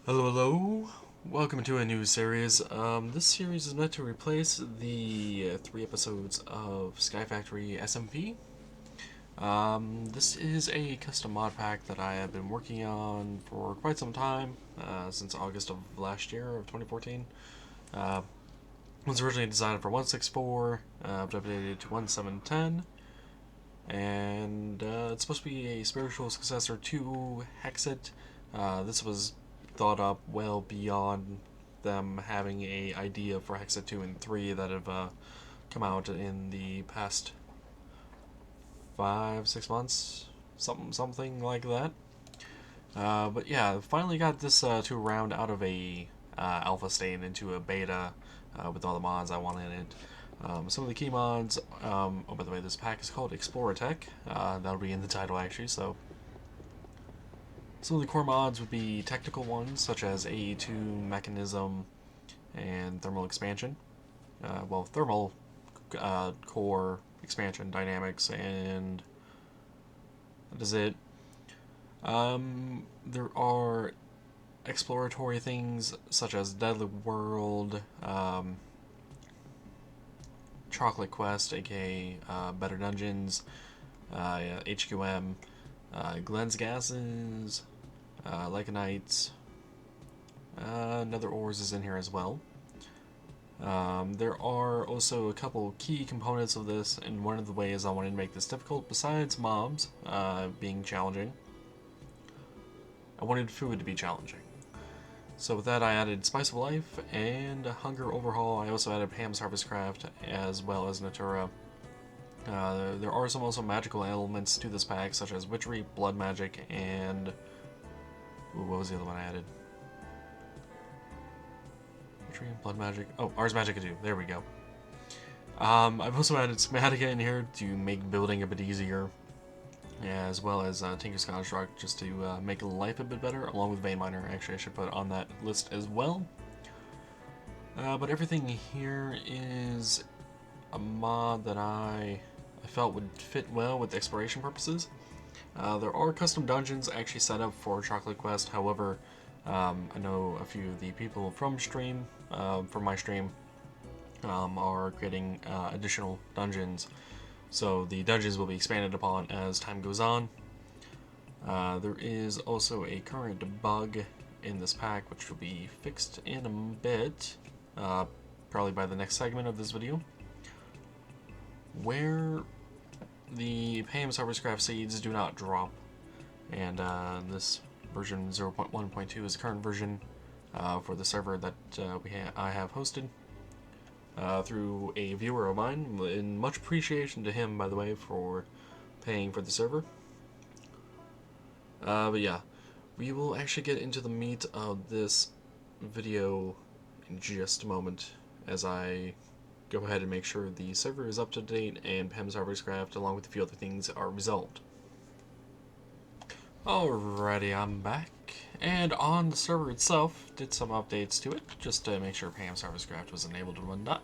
Hello, hello. Welcome to a new series. This series is meant to replace the 3 episodes of Sky Factory SMP. This is a custom mod pack that I have been working on for quite some time, since August of last year, of 2014. It was originally designed for 164, updated to 1710, and it's supposed to be a spiritual successor to Hexit. This was thought up well beyond them having a idea for Hexa 2 and 3 that have come out in the past 5-6 months, something like that. But yeah, finally got this to round out of a alpha state into a beta with all the mods I want in it. Some of the key mods. Oh, by the way, this pack is called Exploratech. That'll be in the title actually. So some of the core mods would be technical ones, such as AE2, mechanism, and thermal expansion. Thermal core expansion dynamics, and that is it. There are exploratory things such as Deadly World, Chocolate Quest, aka Better Dungeons, HQM, Glenn's Gases, Lycanites, Nether Ores is in here as well. There are also a couple key components of this, and one of the ways I wanted to make this difficult, besides mobs being challenging, I wanted food to be challenging. So with that, I added Spice of Life and Hunger Overhaul. I also added Pam's Harvest Craft as well as Natura. There are some also magical elements to this pack, such as Witchery, Blood Magic, and... Ooh, what was the other one I added? Witchery, Blood Magic... Oh, Ars Magica 2. There we go. I've also added Schematica in here to make building a bit easier, as well as Tinker's Construct, just to make life a bit better, along with Vein Miner. Actually, I should put on that list as well. But everything here is a mod that I felt would fit well with exploration purposes. There are custom dungeons actually set up for Chocolate Quest. However, I know a few of the people from my stream, are creating additional dungeons. So the dungeons will be expanded upon as time goes on. There is also a current bug in this pack, which will be fixed in a bit, probably by the next segment of this video, where the Pam's Harvestcraft seeds do not drop, and this version 0.1.2 is the current version for the server that I have hosted through a viewer of mine, and much appreciation to him, by the way, for paying for the server. But yeah, we will actually get into the meat of this video in just a moment, as I go ahead and make sure the server is up to date and Pam's Harvestcraft, along with a few other things, are resolved. Alrighty, I'm back, and on the server itself, did some updates to it, just to make sure Pam's Harvestcraft was enabled and whatnot.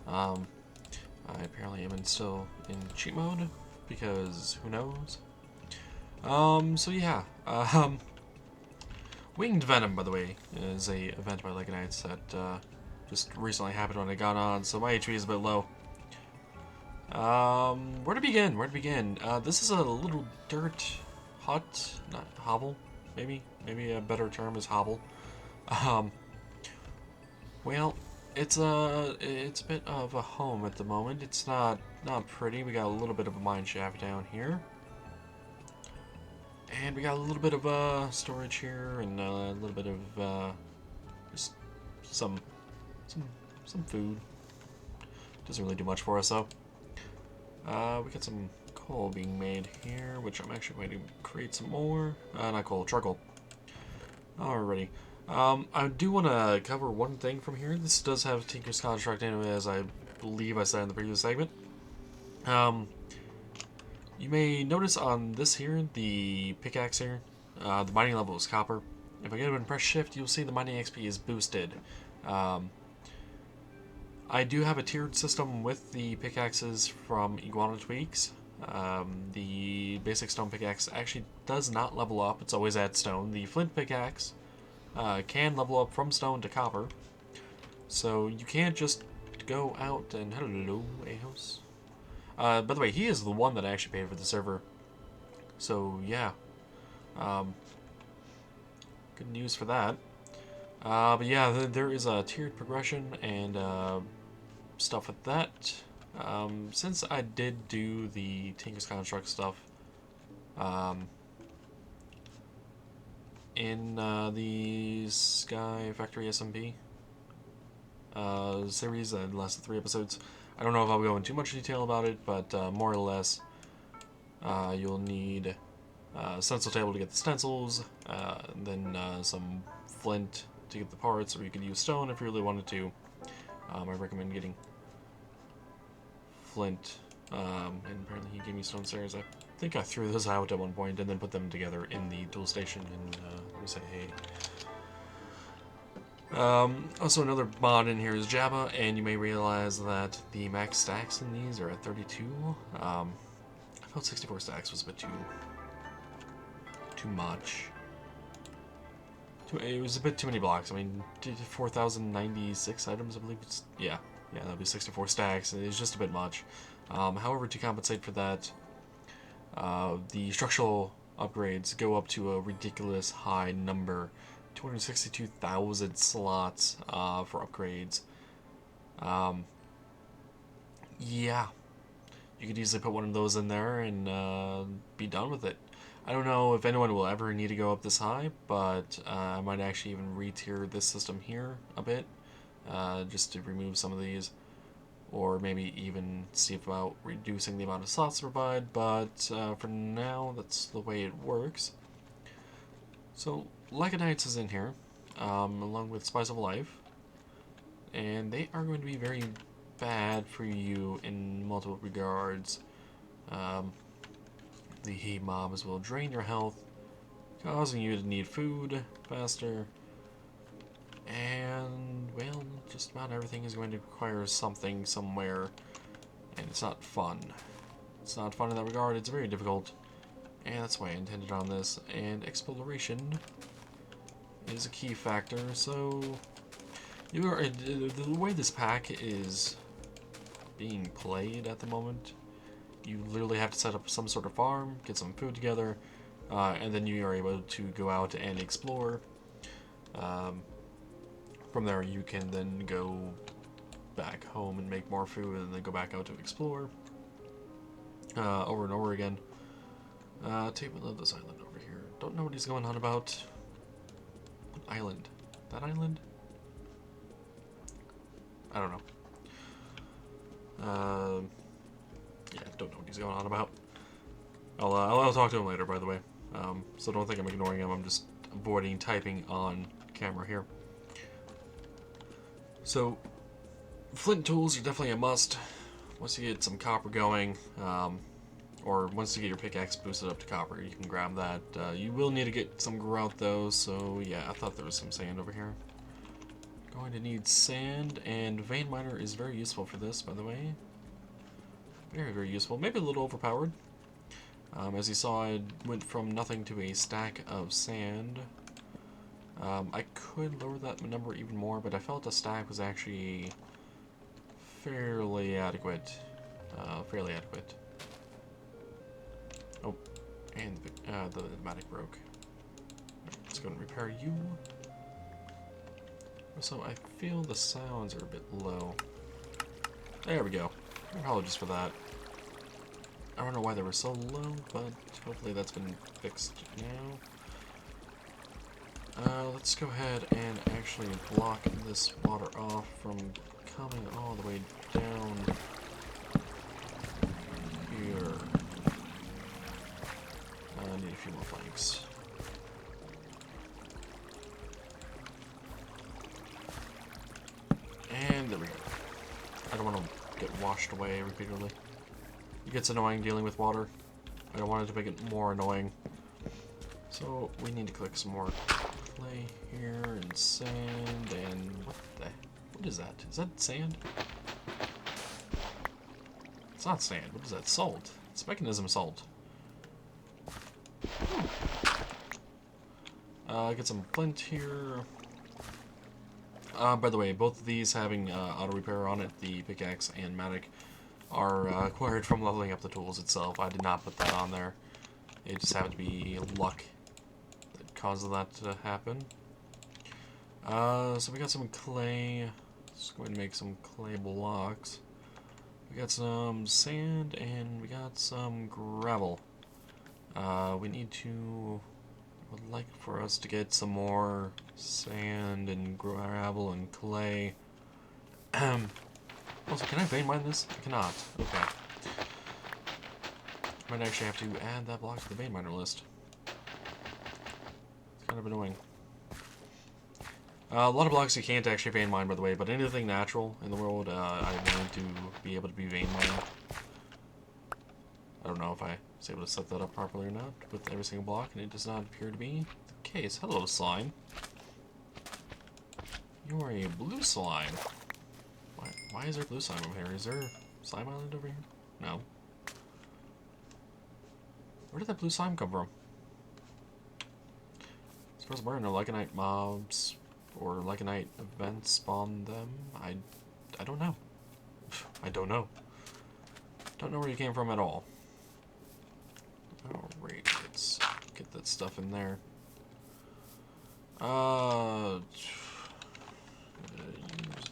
I apparently am still in cheat mode, because who knows? So yeah, Winged Venom, by the way, is a event by Lycanites that just recently happened when I got on, so my HP is a bit low. Where to begin? This is a little dirt hut, not hovel, maybe a better term is hovel. Well, it's a bit of a home at the moment. It's not pretty. We got a little bit of a mine shaft down here, and we got a little bit of storage here, and a little bit of just some food. Doesn't really do much for us though. We got some coal being made here, which I'm actually going to create some more. Not coal, charcoal. Alrighty. I do want to cover one thing from here. This does have Tinker's Construct in it, as I believe I said in the previous segment. You may notice on this here, the pickaxe here, the mining level is copper. If I go and press shift, you'll see the mining XP is boosted. I do have a tiered system with the pickaxes from Iguana Tweaks. The basic stone pickaxe actually does not level up. It's always at stone. The flint pickaxe can level up from stone to copper. So you can't just go out and... Hello, Aos. By the way, he is the one that actually paid for the server. So, yeah. Good news for that. But yeah, there is a tiered progression and stuff with that. Since I did do the Tinker's Construct stuff in the Sky Factory SMP series that lasted 3 episodes, I don't know if I'll go into too much detail about it, but more or less, you'll need a stencil table to get the stencils, then some flint to get the parts, or you could use stone if you really wanted to. I recommend getting flint, and apparently he gave me stone stairs. I think I threw those out at one point and then put them together in the tool station, and let me say hey. Also, another mod in here is Jabba, and you may realize that the max stacks in these are at 32. I felt 64 stacks was a bit too much. It was a bit too many blocks. I mean, 4,096 items, I believe. Yeah, that'd be 64 stacks. It's just a bit much. However, to compensate for that, the structural upgrades go up to a ridiculous high number. 262,000 slots for upgrades. Yeah, you could easily put one of those in there and be done with it. I don't know if anyone will ever need to go up this high, but I might actually even re-tier this system here a bit, just to remove some of these, or maybe even see about reducing the amount of slots to provide, but for now, that's the way it works. So, Lycanites is in here, along with Spice of Life, and they are going to be very bad for you in multiple regards. The heat mobs will drain your health, causing you to need food faster, and, well, just about everything is going to require something somewhere, and it's not fun. It's not fun in that regard, it's very difficult, and that's why I intended on this, and exploration is a key factor, so the way this pack is being played at the moment, you literally have to set up some sort of farm, get some food together, and then you are able to go out and explore. From there, you can then go back home and make more food, and then go back out to explore over and over again. Take a look at this island over here. Don't know what he's going on about. What island? That island? I don't know. Yeah, don't know what he's going on about. I'll talk to him later, by the way. So don't think I'm ignoring him. I'm just avoiding typing on camera here. So, flint tools are definitely a must. Once you get some copper going, or once you get your pickaxe boosted up to copper, you can grab that. You will need to get some grout though, so yeah, I thought there was some sand over here. Going to need sand, and vein miner is very useful for this, by the way. Very, very useful. Maybe a little overpowered. As you saw, I went from nothing to a stack of sand. I could lower that number even more, but I felt a stack was actually fairly adequate. Oh, and the pneumatic broke. Let's go and repair you. So I feel the sounds are a bit low. There we go. Apologies for that. I don't know why they were so low, but hopefully that's been fixed now. Let's go ahead and actually block this water off from coming all the way down here. I need a few more planks. And there we go. I don't want to get washed away repeatedly. It gets annoying dealing with water. I don't want it to make it more annoying. So we need to collect some more clay here and sand and what is that? Is that sand? It's not sand. What is that? Salt. It's mechanism salt. Get some flint here. By the way, both of these having auto repair on it, the pickaxe and mattock, are acquired from leveling up the tools itself. I did not put that on there. It just happened to be luck that caused that to happen. So we got some clay. Let's go ahead and make some clay blocks. We got some sand and we got some gravel. We need to... would like for us to get some more sand and gravel and clay. Also, can I vein mine this? I cannot. Okay. Might actually have to add that block to the vein miner list. It's kind of annoying. A lot of blocks you can't actually vein mine, by the way, but anything natural in the world, I want to be able to be vein mined. I don't know if I was able to set that up properly or not with every single block, and it does not appear to be the case. Hello, slime. You are a blue slime. Why is there blue slime over here? Is there slime island over here? No. Where did that blue slime come from? I suppose where no Lycanite mobs or Lycanite events spawn them? I don't know. I don't know. Don't know where you came from at all. Alright, let's get that stuff in there. Use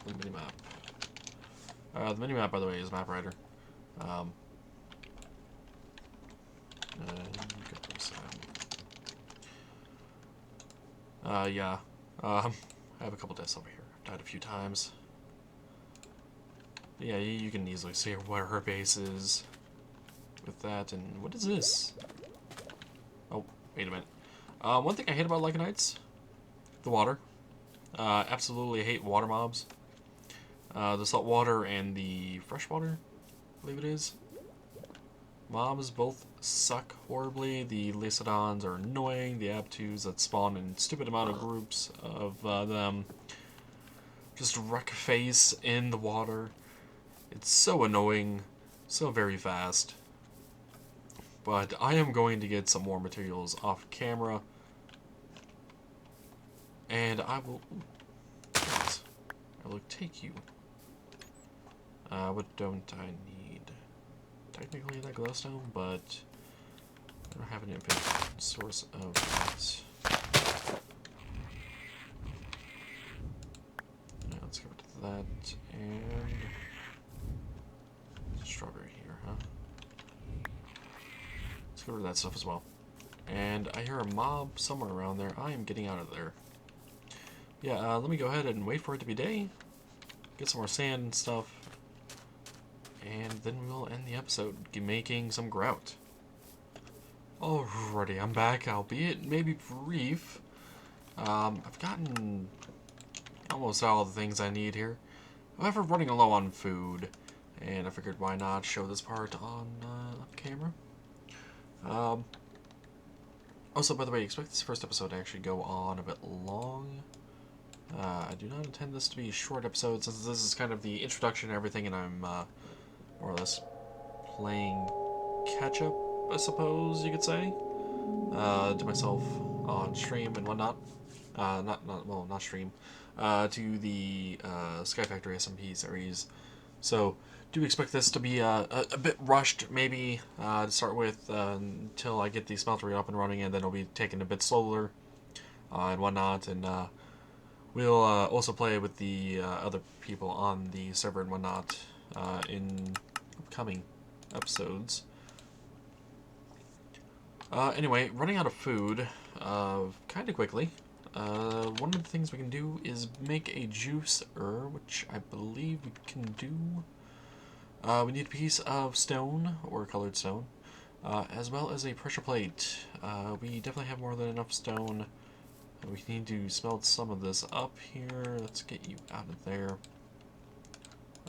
the minimap. The minimap, by the way, is map writer. Yeah. I have a couple deaths over here. I've died a few times. But yeah, you can easily see where her base is with that. And what is this? Oh, wait a minute. One thing I hate about Lycanites, the water. Absolutely hate water mobs. The salt water and the fresh water, I believe it is. Mobs both suck horribly. The Lysodons are annoying. The Ep2s that spawn in stupid amount of groups of them just wreck face in the water. It's so annoying, so very fast. But I am going to get some more materials off camera, and I will take you. What don't I need? Technically that glowstone, but I don't have an infinite source of that. Yeah, let's go to that, and strawberry here, huh? Let's go to that stuff as well. And I hear a mob somewhere around there. I am getting out of there. Yeah, let me go ahead and wait for it to be day. Get some more sand and stuff. And then we'll end the episode making some grout. Alrighty, I'm back, albeit maybe brief. I've gotten almost all the things I need here. However, running low on food, and I figured why not show this part on camera. Also, by the way, expect this first episode to actually go on a bit long. I do not intend this to be a short episode, since this is kind of the introduction and everything, and I'm more or less playing catch-up, I suppose you could say, to myself on stream and whatnot. Not stream, to the Sky Factory SMP series. So, do expect this to be a bit rushed, maybe, to start with, until I get the smeltery up and running, and then it'll be taken a bit slower, and whatnot, and we'll also play with the other people on the server and whatnot in upcoming episodes. Anyway, running out of food kind of quickly. One of the things we can do is make a juicer, which I believe we can do. We need a piece of stone, or colored stone, as well as a pressure plate. We definitely have more than enough stone. We need to smelt some of this up here. Let's get you out of there.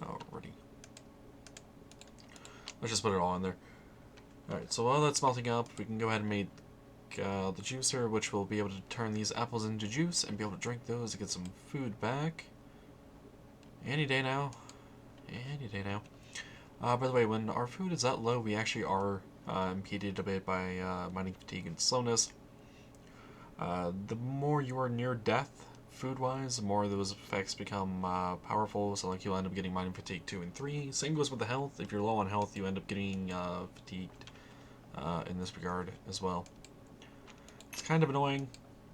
Alrighty. Let's just put it all in there. Alright, so while that's smelting up, we can go ahead and make the juicer, which will be able to turn these apples into juice and be able to drink those to get some food back. Any day now. Any day now. By the way, when our food is that low, we actually are impeded a bit by mining fatigue and slowness. The more you are near death, food-wise, the more those effects become powerful, so like you'll end up getting mining fatigue 2 and 3. Same goes with the health. If you're low on health, you end up getting fatigued in this regard as well. It's kind of annoying,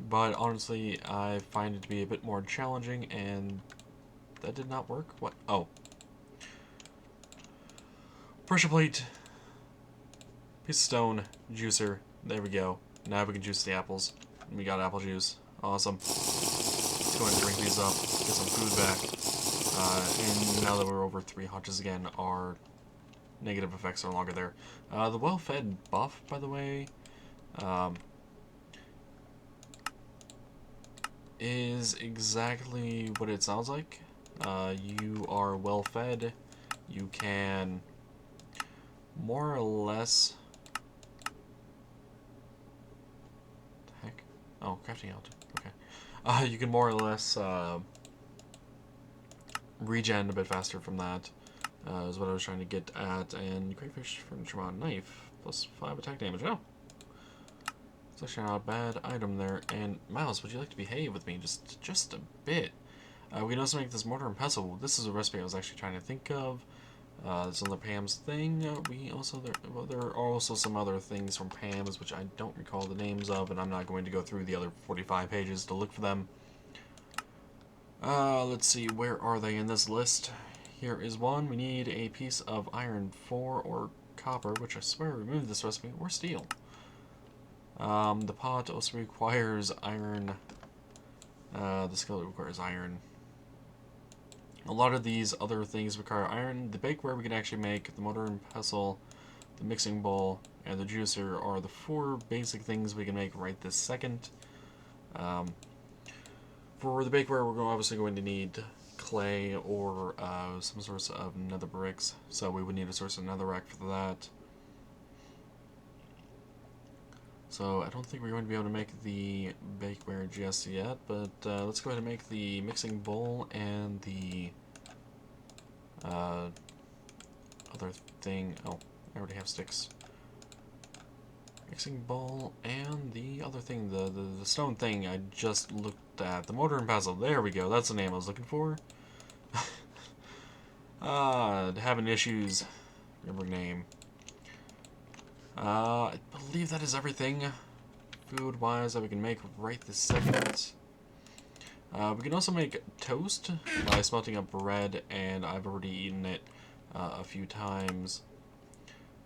but honestly, I find it to be a bit more challenging, and that did not work. What? Oh. Pressure plate, piece of stone, juicer. There we go. Now we can juice the apples. We got apple juice. Awesome. Let's go ahead and drink these up, get some food back. And now that we're over 3 hotches again, our negative effects are no longer there. The well-fed buff, by the way, is exactly what it sounds like. You are well-fed. You can more or less... What the heck? Oh, crafting out. Okay. You can more or less regen a bit faster from that, is what I was trying to get at. And crayfish furniture mod knife, plus 5 attack damage. Oh! It's actually not a bad item there. And Mouse, would you like to behave with me just a bit? We can also make this mortar and pestle. This is a recipe I was actually trying to think of. It's another Pam's thing. There are also some other things from Pam's which I don't recall the names of, and I'm not going to go through the other 45 pages to look for them. Let's see, where are they in this list? Here is one. We need a piece of iron 4 or copper, which I swear removed this recipe, or steel. The pot also requires iron. The skillet requires iron. A lot of these other things require iron. The bakeware we can actually make, the mortar and pestle, the mixing bowl, and the juicer are the 4 basic things we can make right this second. For the bakeware, we're obviously going to need clay or some source of nether bricks, so we would need a source of netherrack for that. So I don't think we're going to be able to make the bakeware just yet, but let's go ahead and make the mixing bowl and the other thing. Oh, I already have sticks. Mixing bowl and the other thing, the stone thing I just looked at. The mortar and pestle. There we go. That's the name I was looking for. Having issues. Remember name. I believe that is everything food-wise that we can make right this second. We can also make toast by smelting up bread, and I've already eaten it a few times.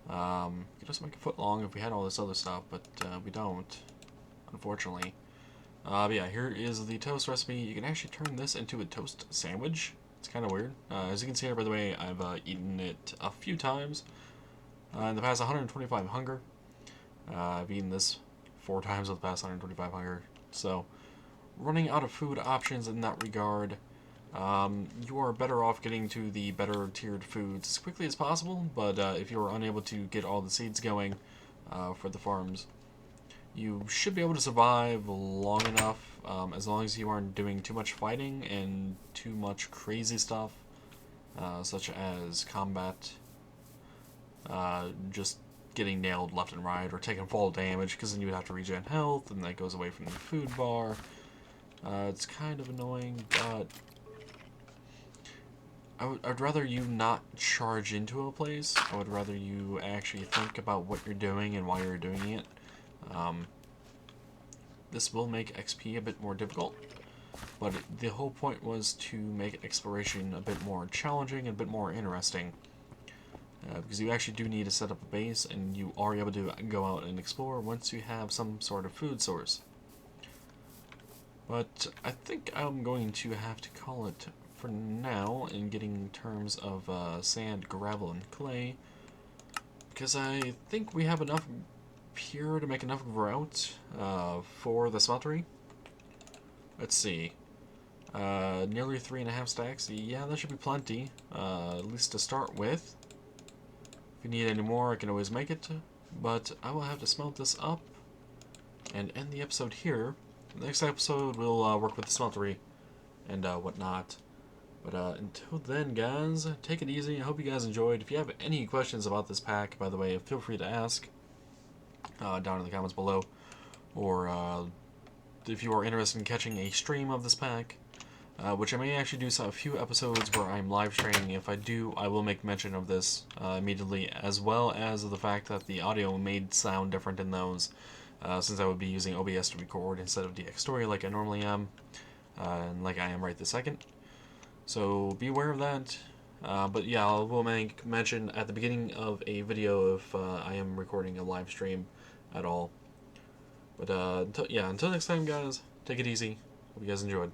We could also make a foot long if we had all this other stuff, but we don't, unfortunately. But yeah, here is the toast recipe. You can actually turn this into a toast sandwich. It's kind of weird. As you can see here, by the way, I've eaten it a few times. In the past 125 hunger. I've eaten this 4 times in the past 125 hunger. So, running out of food options in that regard. You are better off getting to the better tiered foods as quickly as possible, but if you are unable to get all the seeds going for the farms, you should be able to survive long enough, as long as you aren't doing too much fighting and too much crazy stuff, such as combat. Just getting nailed left and right, or taking fall damage, because then you would have to regen health, and that goes away from the food bar. It's kind of annoying, but I'd rather you not charge into a place. I would rather you actually think about what you're doing and why you're doing it. This will make XP a bit more difficult, but the whole point was to make exploration a bit more challenging and a bit more interesting. Because you actually do need to set up a base, and you are able to go out and explore once you have some sort of food source. But I think I'm going to have to call it for now in getting terms of sand, gravel, and clay, because I think we have enough here to make enough grout for the smeltery. Let's see. Nearly 3.5 stacks. Yeah, that should be plenty, at least to start with. If you need any more, I can always make it, but I will have to smelt this up and end the episode here. Next episode, we'll work with the smeltery and whatnot. But until then, guys, take it easy. I hope you guys enjoyed. If you have any questions about this pack, by the way, feel free to ask down in the comments below, or if you are interested in catching a stream of this pack, which I may actually do a few episodes where I'm live streaming. If I do, I will make mention of this immediately, as well as the fact that the audio may sound different in those, since I would be using OBS to record instead of DX Story like I normally am, and like I am right this second. So be aware of that. But yeah, I will make mention at the beginning of a video if I am recording a live stream at all. But until next time, guys, take it easy. Hope you guys enjoyed.